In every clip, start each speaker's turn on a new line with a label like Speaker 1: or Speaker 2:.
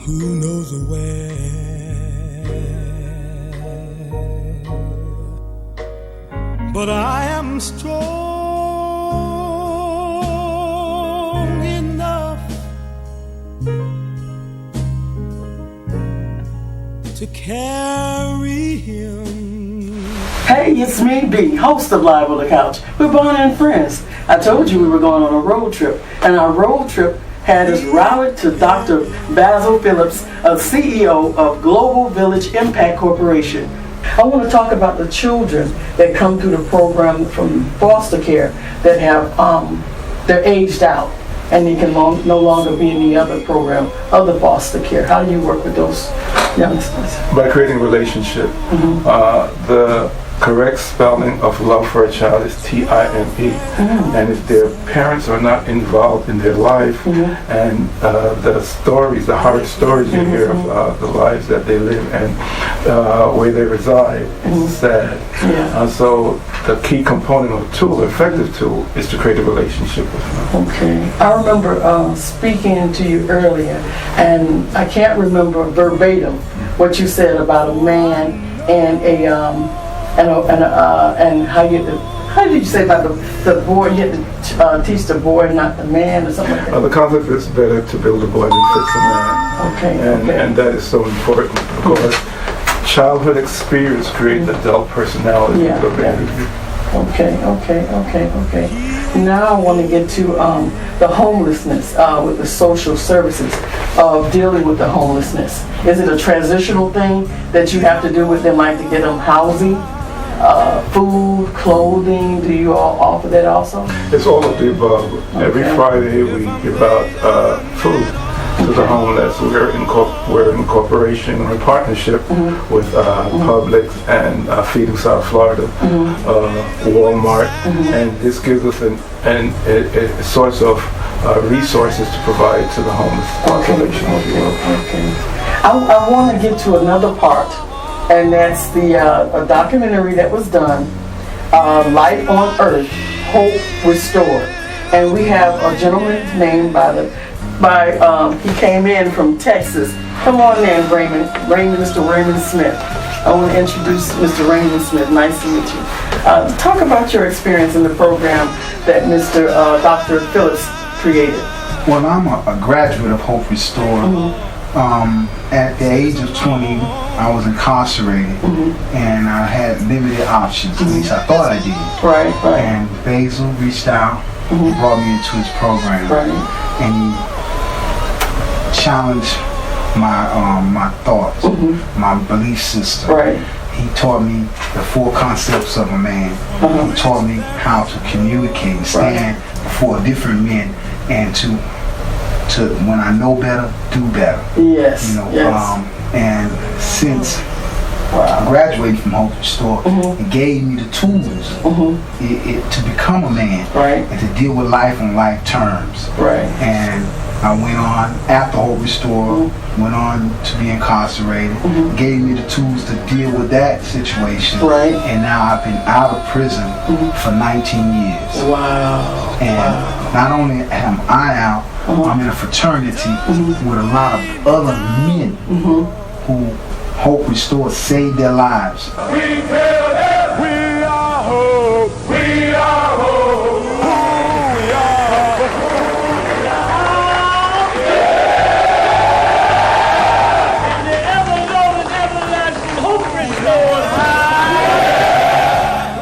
Speaker 1: who knows where, but I am strong enough to carry him.
Speaker 2: Hey, it's me, B, host of Live on the Couch with Bonnie and Friends. I told you we were going on a road trip, and our road trip had us routed to Dr. Basil Phillips, a CEO of Global Village Impact Corporation. I want to talk about the children that come through the program from foster care that have, they're aged out and they can no longer be in the other program, other foster care. How do you work with those youngsters?
Speaker 3: By creating a relationship. The correct spelling of love for a child is T-I-M-E. And if their parents are not involved in their life and the stories, the hard stories you hear of the lives that they live and where they reside, it's sad. So the key component of a tool, an effective tool, is to create a relationship with them.
Speaker 2: Okay. I remember speaking to you earlier, and I can't remember verbatim what you said about a man and and how did you say about the boy? You had to teach the boy, not the man, or something like that.
Speaker 3: The concept is better to build a boy than fix a man.
Speaker 2: Okay.
Speaker 3: And that is so important because childhood experience creates adult personality.
Speaker 2: Okay. Now I want to get to the homelessness with the social services of dealing with the homelessness. Is it a transitional thing that you have to do with them, like to get them housing, food, clothing? Do you all offer that also?
Speaker 3: It's all of the above. Every Friday we give out food to the homeless. We're in cooperation or in partnership with Publix and Feeding South Florida, Walmart, and this gives us a source of resources to provide to the homeless population.
Speaker 2: I want to get to another part, and that's the a documentary that was done, Light on Earth, Hope Restored. And we have a gentleman named he came in from Texas. Come on in, Mr. Raymond Smith. I want to introduce Mr. Raymond Smith. Nice to meet you. Talk about your experience in the program that Dr. Phillips created.
Speaker 4: Well, I'm a graduate of Hope Restored. At the age of 20, I was incarcerated, and I had limited options. At least I thought I did.
Speaker 2: Right.
Speaker 4: And Basil reached out, brought me into his program, and he challenged my thoughts, my belief system. He taught me the four concepts of a man. He taught me how to communicate, stand before different men, and to when I know better, do better.
Speaker 2: Yes.
Speaker 4: And since I graduated from Hope Store, it gave me the tools to become a man and to deal with life on life terms. And I went on after Hope Restored, went on to be incarcerated, gave me the tools to deal with that situation. And now I've been out of prison for 19 years.
Speaker 2: Wow.
Speaker 4: And not only am I out, I'm in a fraternity with a lot of other men who Hope Restored saved their lives.
Speaker 1: We tell them we are hope. We are hope. We are and the ever-loving, everlasting hope restored.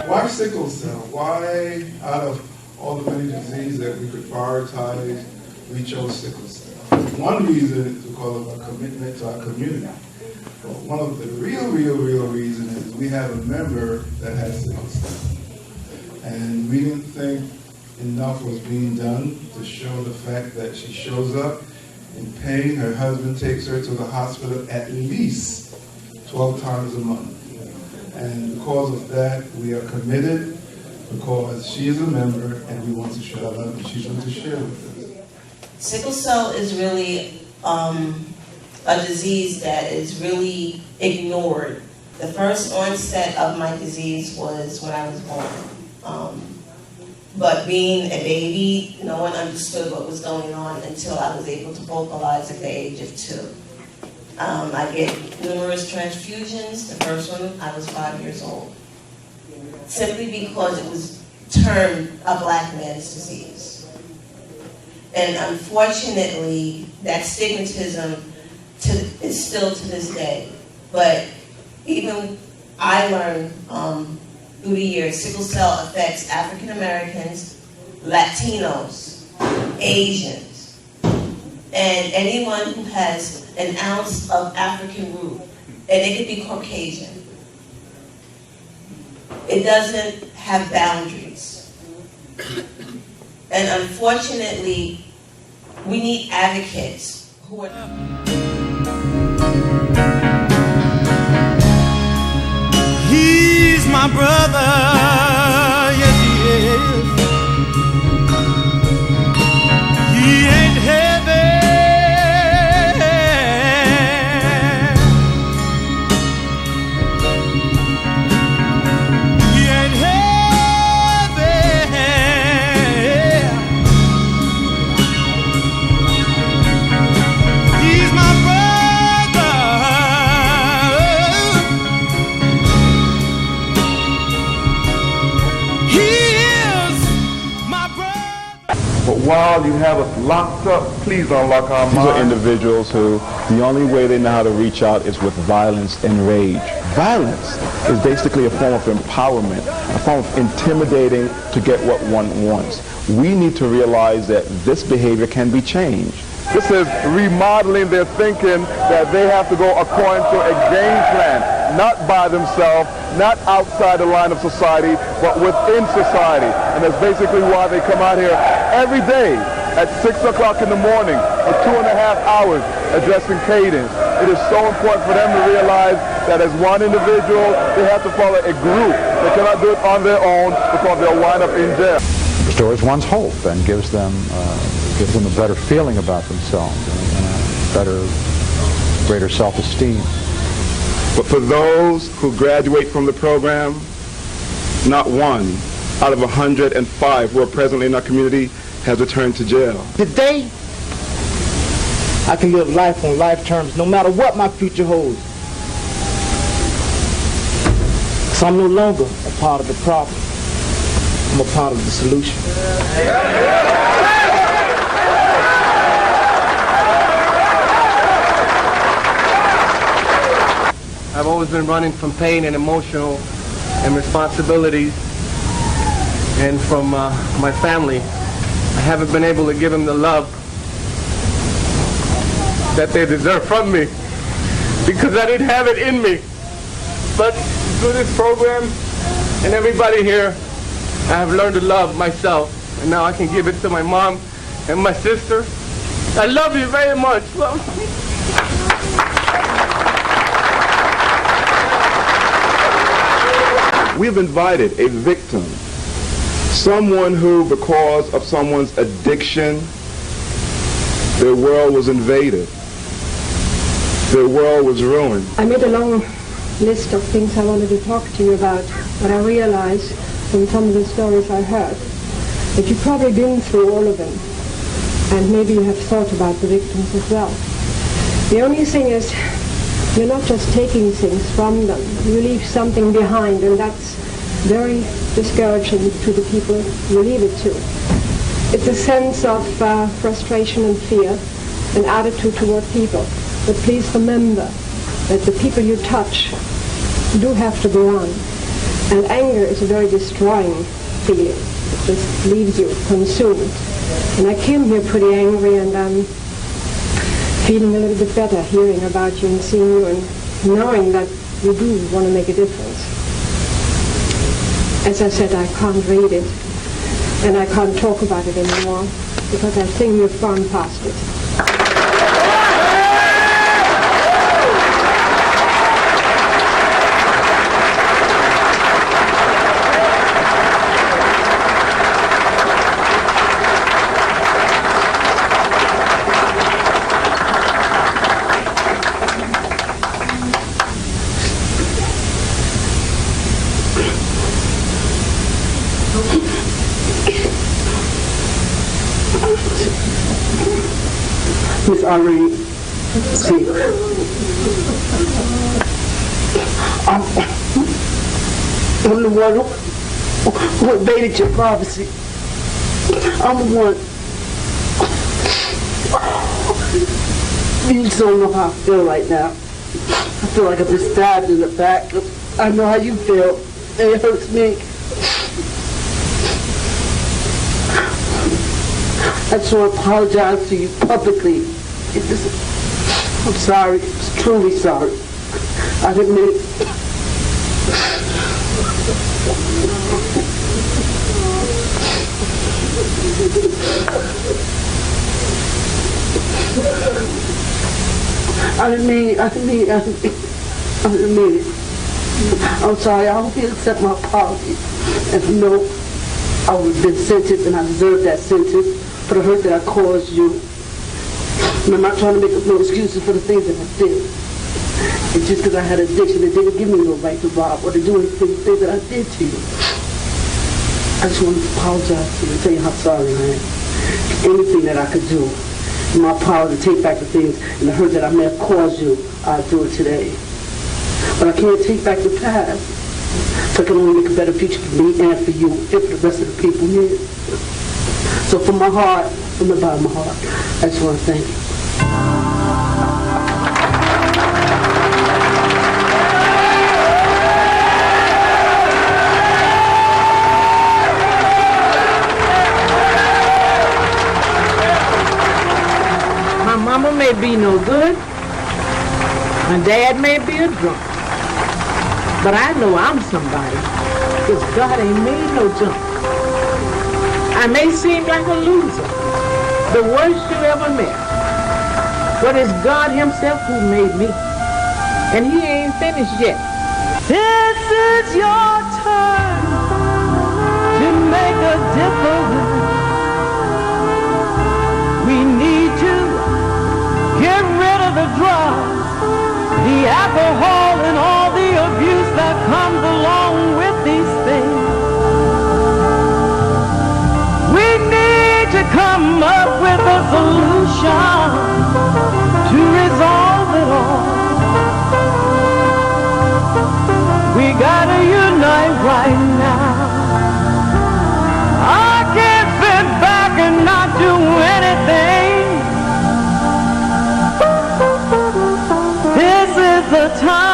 Speaker 5: Why sickle cell? Why, out of all the many diseases that we could prioritize, we chose sickle cell? One reason is because of our commitment to our community. But one of the real reason is we have a member that has sickle cell. And we didn't think enough was being done to show the fact that she shows up in pain. Her husband takes her to the hospital at least 12 times a month. And because of that, we are committed because she is a member and we want to show love and she's going to share with us.
Speaker 6: Sickle cell is really a disease that is really ignored. The first onset of my disease was when I was born. But being a baby, no one understood what was going on until I was able to vocalize at the age of 2. I get numerous transfusions. The first one, I was 5 years old. Simply because it was termed a black man's disease. And unfortunately, that stigmatism is still to this day. But even I learned through the years, sickle cell affects African Americans, Latinos, Asians, and anyone who has an ounce of African root, and it could be Caucasian. It doesn't have boundaries. And unfortunately, we need advocates who are...
Speaker 7: He's my brother, yes he is. He ain't heavy. He ain't heavy. He's my brother.
Speaker 3: But while you have us locked up, please unlock our minds.
Speaker 8: These are individuals who the only way they know how to reach out is with violence and rage. Violence is basically a form of empowerment, a form of intimidating to get what one wants. We need to realize that this behavior can be changed.
Speaker 1: This is remodeling their thinking that they have to go according to a game plan, not by themselves, not outside the line of society, but within society. And that's basically why they come out here every day at 6 o'clock in the morning for 2.5 hours addressing cadence. It is so important for them to realize that as one individual, they have to follow a group. They cannot do it on their own because they'll wind up in jail.
Speaker 9: Restores one's hope and gives them a better feeling about themselves and a better, greater self-esteem.
Speaker 3: But for those who graduate from the program, not one out of 105 who are presently in our community has returned to jail.
Speaker 10: Today, I can live life on life terms no matter what my future holds. So I'm no longer a part of the problem. I'm a part of the solution.
Speaker 11: I've always been running from pain and emotional and responsibilities, and from my family. I haven't been able to give them the love that they deserve from me because I didn't have it in me. But through this program and everybody here, I have learned to love myself, and now I can give it to my mom and my sister. I love you very much.
Speaker 3: We've invited a victim, someone who, because of someone's addiction, their world was invaded. Their world was ruined.
Speaker 12: I made a long list of things I wanted to talk to you about, but I realized from some of the stories I heard that you've probably been through all of them, and maybe you have thought about the victims as well. The only thing is, you're not just taking things from them, you leave something behind, and that's very discouraging to the people you leave it to. It's a sense of frustration and fear, an attitude toward people. But please remember that the people you touch do have to go on. And anger is a very destroying feeling. It just leaves you consumed. And I came here pretty angry, and I'm feeling a little bit better hearing about you and seeing you and knowing that you do want to make a difference. As I said, I can't read it, and I can't talk about it anymore, because I think you've gone past it.
Speaker 2: Miss Ari, See, I'm the one who invaded your privacy. I'm the one. You just don't know how I feel right now. I feel like I've been stabbed in the back. I know how you feel, and it hurts me. I just want to apologize to you publicly. I'm sorry. I'm truly sorry. I didn't mean it. I didn't mean it. I'm sorry. I hope you accept my apology. And you know, I would have been sentenced, and I deserved that sentence for the hurt that I caused you. And I'm not trying to make up no excuses for the things that I did. It's just because I had addiction, it didn't give me no right to rob or to do anything that I did to you. I just want to apologize to you and tell you how sorry I am. Anything that I could do, in my power to take back the things and the hurt that I may have caused you, I'll do it today. But I can't take back the past. So I can only make a better future for me and for you and for the rest of the people here. So from my heart, from the bottom of my heart, I just want to thank you.
Speaker 10: My mama may be no good. My dad may be a drunk. But I know I'm somebody. Because God ain't made no junk. I may seem like a loser, the worst you ever met. But it's God himself who made me. And he ain't finished yet.
Speaker 7: This is your turn to make a difference. We need to get rid of the drugs, the alcohol, and all the abuse that comes along with these things. We need to come up with a solution to resolve it all. We gotta unite right now. I can't sit back and not do anything. This is the time